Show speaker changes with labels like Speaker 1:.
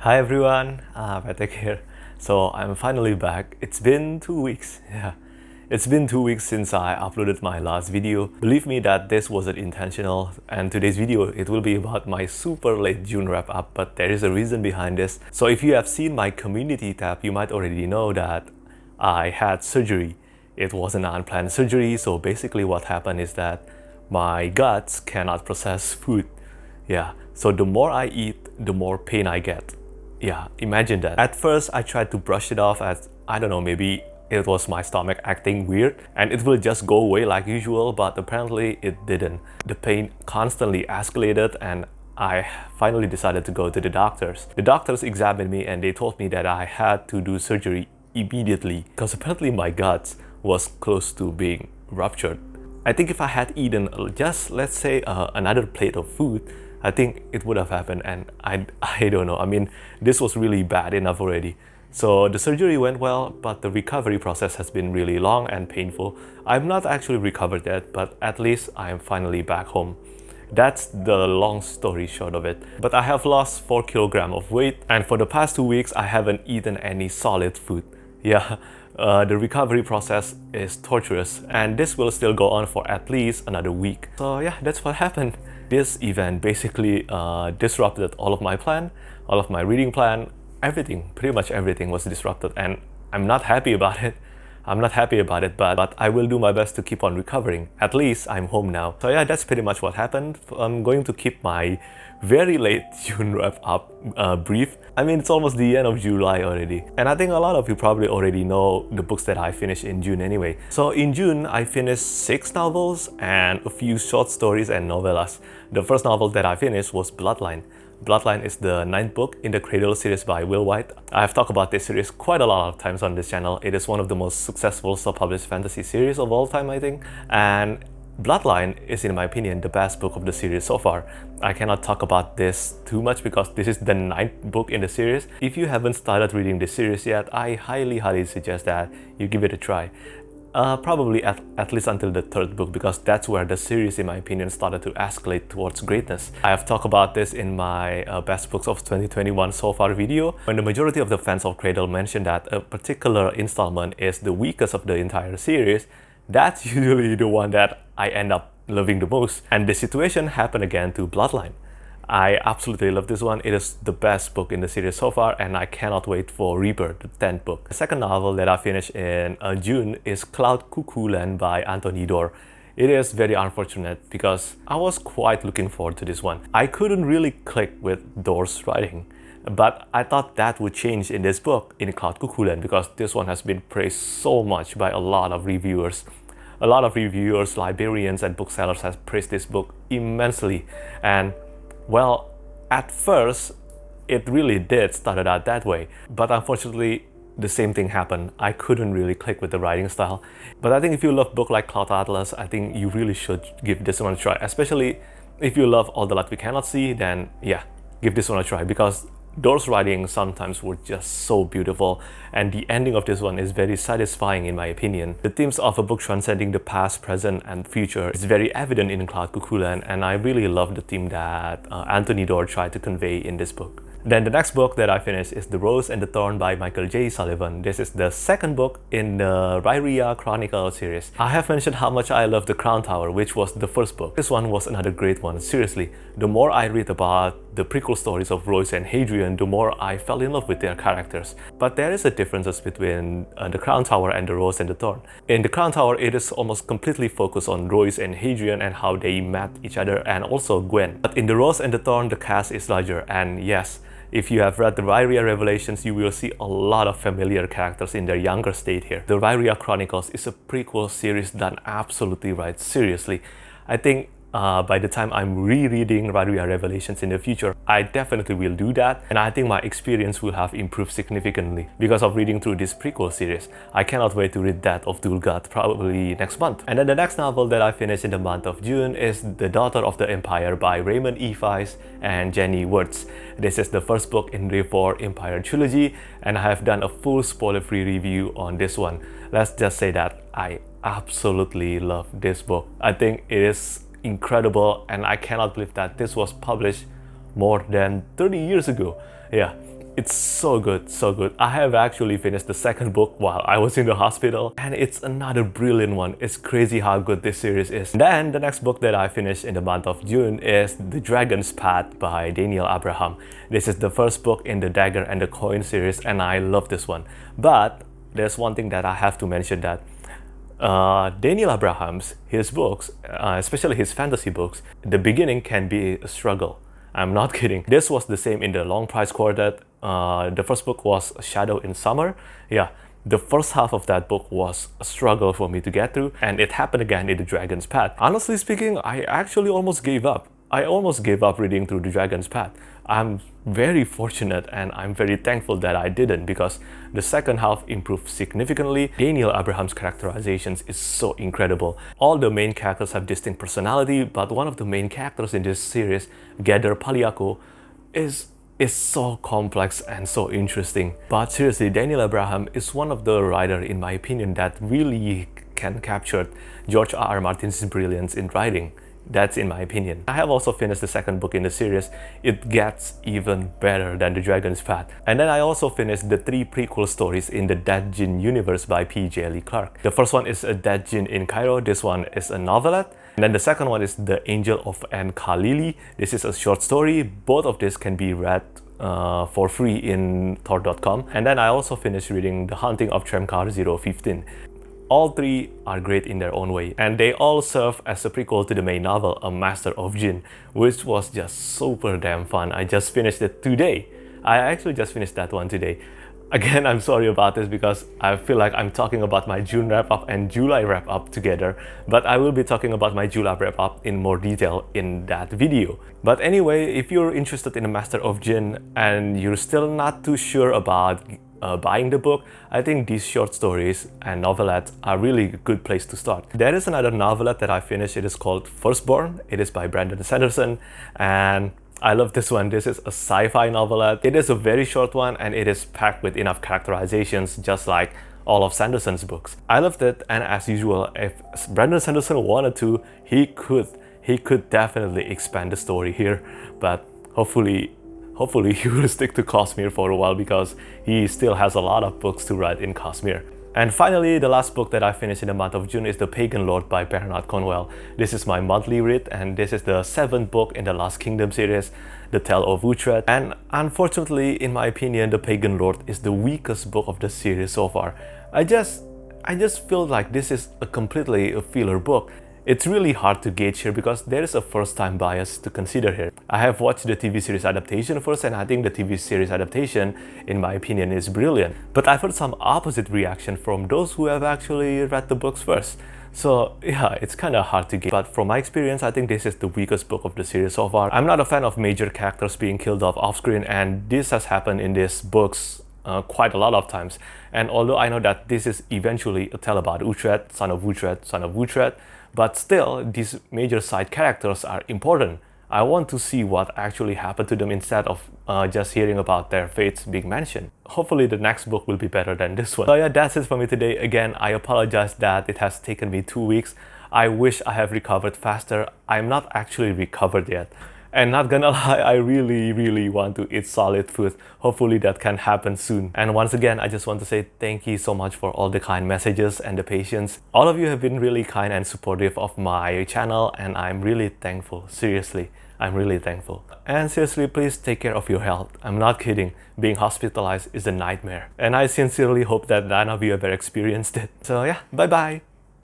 Speaker 1: Hi everyone, Petrik here. So I'm finally back. It's been 2 weeks. It's been 2 weeks since I uploaded my last video. Believe me that this wasn't intentional, and today's video it will be about my super late June wrap up, but there is a reason behind this. So if you have seen my community tab, you might already know that I had surgery. It was an unplanned surgery, so basically what happened is that my guts cannot process food. So the more I eat, the more pain I get. Imagine that. At first, I tried to brush it off as, I don't know, maybe it was my stomach acting weird and it will just go away like usual, but apparently it didn't. The pain constantly escalated and I finally decided to go to the doctors. The doctors examined me and they told me that I had to do surgery immediately because apparently my guts was close to being ruptured. I think if I had eaten just, let's say, another plate of food, I think it would have happened, and I don't know. I mean, this was really bad enough already. So the surgery went well, but the recovery process has been really long and painful. I'm not actually recovered yet, but at least I am finally back home. That's the long story short of it. But I have lost 4 kilograms of weight, and for the past 2 weeks, I haven't eaten any solid food. The recovery process is torturous, and this will still go on for at least another week. So yeah, that's what happened. This event basically disrupted all of my plan, all of my reading plan, everything, pretty much everything was disrupted, and I'm not happy about it. But I will do my best to keep on recovering. At least I'm home now. So yeah, that's pretty much what happened. I'm going to keep my very late June wrap up brief. I mean, it's almost the end of July already. And I think a lot of you probably already know the books that I finished in June anyway. So in June, I finished 6 novels and a few short stories and novellas. The first novel that I finished was Bloodline. Bloodline is the 9th book in the Cradle series by Will White. I've talked about this series quite a lot of times on this channel. It is one of the most successful self-published fantasy series of all time, I think. And Bloodline is, in my opinion, the best book of the series so far. I cannot talk about this too much because this is the 9th book in the series. If you haven't started reading this series yet, I highly suggest that you give it a try. Probably at least until the 3rd book, because that's where the series, in my opinion, started to escalate towards greatness. I have talked about this in my best books of 2021 so far video, when the majority of the fans of Cradle mentioned that a particular installment is the weakest of the entire series. That's usually the one that I end up loving the most. And the situation happened again to Bloodline. I absolutely love this one. It is the best book in the series so far, and I cannot wait for Rebirth, the 10th book. The second novel that I finished in June is Cuckooland by Anthony Doerr. It is very unfortunate because I was quite looking forward to this one. I couldn't really click with Doerr's writing, but I thought that would change in this book, in Cuckooland, because this one has been praised so much by a lot of reviewers. A lot of reviewers, librarians, and booksellers have praised this book immensely. And well, at first, it really did start out that way, but unfortunately, the same thing happened. I couldn't really click with the writing style. But I think if you love a book like Cloud Atlas, I think you really should give this one a try. Especially if you love All the Light We Cannot See, then yeah, give this one a try, because Doerr's writing sometimes were just so beautiful, and the ending of this one is very satisfying in my opinion. The themes of a book transcending the past, present, and future is very evident in Cuckooland, and I really love the theme that Anthony Doerr tried to convey in this book. Then the next book that I finished is The Rose and the Thorn by Michael J. Sullivan. This is the 2nd book in the Rhyria Chronicle series. I have mentioned how much I love The Crown Tower, which was the 1st book. This one was another great one. Seriously, the more I read about the prequel stories of Royce and Hadrian, the more I fell in love with their characters. But there is a difference between The Crown Tower and The Rose and the Thorn. In The Crown Tower, it is almost completely focused on Royce and Hadrian and how they met each other, and also Gwen. But in The Rose and the Thorn, the cast is larger, and yes, if you have read the Rhyria Revelations, you will see a lot of familiar characters in their younger state here. The Rhyria Chronicles is a prequel series done absolutely right. Seriously, I think by the time I'm rereading Rhyria Revelations in the future, I definitely will do that, and I think my experience will have improved significantly because of reading through this prequel series. I cannot wait to read that of Dulgat probably next month. And then the next novel that I finished in the month of June is The Daughter of the Empire by Raymond E. Weiss and Jenny Wirtz. This is the 1st book in the 4 Empire trilogy, and I have done a full spoiler-free review on this one. Let's just say that I absolutely love this book. I think it is incredible, and I cannot believe that this was published more than 30 years ago. It's so good, so good. I have actually finished the second book while I was in the hospital, and it's another brilliant one. It's crazy how good this series is. Then the next book that I finished in the month of June is The Dragon's Path by Daniel Abraham. This is the first book in the Dagger and the Coin series, and I love this one. But there's one thing that I have to mention, that Daniel Abraham's, his books, especially his fantasy books, the beginning can be a struggle. I'm not kidding. This was the same in the Long Price Quartet. The first book was Shadow in Summer. Yeah, the first half of that book was a struggle for me to get through, and it happened again in The Dragon's Path. Honestly speaking, I actually almost gave up. I almost gave up reading through The Dragon's Path. I'm very fortunate and I'm very thankful that I didn't, because the second half improved significantly. Daniel Abraham's characterizations is so incredible. All the main characters have distinct personality, but one of the main characters in this series, Gather Paliako, is so complex and so interesting. But seriously, Daniel Abraham is one of the writers, in my opinion, that really can capture George R.R. Martin's brilliance in writing. That's in my opinion. I have also finished the second book in the series. It gets even better than The Dragon's Path. And then I also finished the 3 prequel stories in the Dead Jinn universe by P.J. Lee Clark. The first one is A Dead Jinn in Cairo. This one is a novelette. And then the second one is The Angel of An Khalili. This is a short story. Both of these can be read for free in Thor.com. And then I also finished reading The Haunting of Tremkar 015. All 3 are great in their own way, and they all serve as a prequel to the main novel, A Master of Jinn, which was just super damn fun. I just finished it today. I actually just finished that one today. Again, I'm sorry about this because I feel like I'm talking about my June wrap-up and July wrap-up together, but I will be talking about my July wrap-up in more detail in that video. But anyway, if you're interested in A Master of Jinn and you're still not too sure about buying the book, I think these short stories and novelettes are really a good place to start. There is another novelette that I finished. It is called Firstborn. It is by Brandon Sanderson, and I love this one. This is a sci-fi novelette. It is a very short one, and it is packed with enough characterizations, just like all of Sanderson's books. I loved it, and as usual, if Brandon Sanderson wanted to, he could definitely expand the story here, but hopefully he will stick to Cosmere for a while, because he still has a lot of books to write in Cosmere. And finally, the last book that I finished in the month of June is The Pagan Lord by Bernard Cornwell. This is my monthly read, and this is the 7th book in the Last Kingdom series, The Tale of Uhtred. And unfortunately, in my opinion, The Pagan Lord is the weakest book of the series so far. I just feel like this is completely a filler book. It's really hard to gauge here because there is a first-time bias to consider here. I have watched the TV series adaptation first, and I think the TV series adaptation, in my opinion, is brilliant. But I've heard some opposite reaction from those who have actually read the books first. So yeah, it's kind of hard to gauge. But from my experience, I think this is the weakest book of the series so far. I'm not a fan of major characters being killed off screen, and this has happened in these books quite a lot of times. And although I know that this is eventually a tale about Uhtred, son of Uhtred, but still, these major side characters are important. I want to see what actually happened to them instead of just hearing about their fates being mentioned. Hopefully the next book will be better than this one. So yeah, that's it for me today. Again, I apologize that it has taken me 2 weeks. I wish I have recovered faster. I'm not actually recovered yet. And not gonna lie, I really want to eat solid food. Hopefully that can happen soon. And once again, I just want to say thank you so much for all the kind messages and the patience. All of you have been really kind and supportive of my channel, and I'm really thankful. Seriously, I'm really thankful. And seriously, please take care of your health. I'm not kidding. Being hospitalized is a nightmare. And I sincerely hope that none of you ever experienced it. So yeah, bye bye.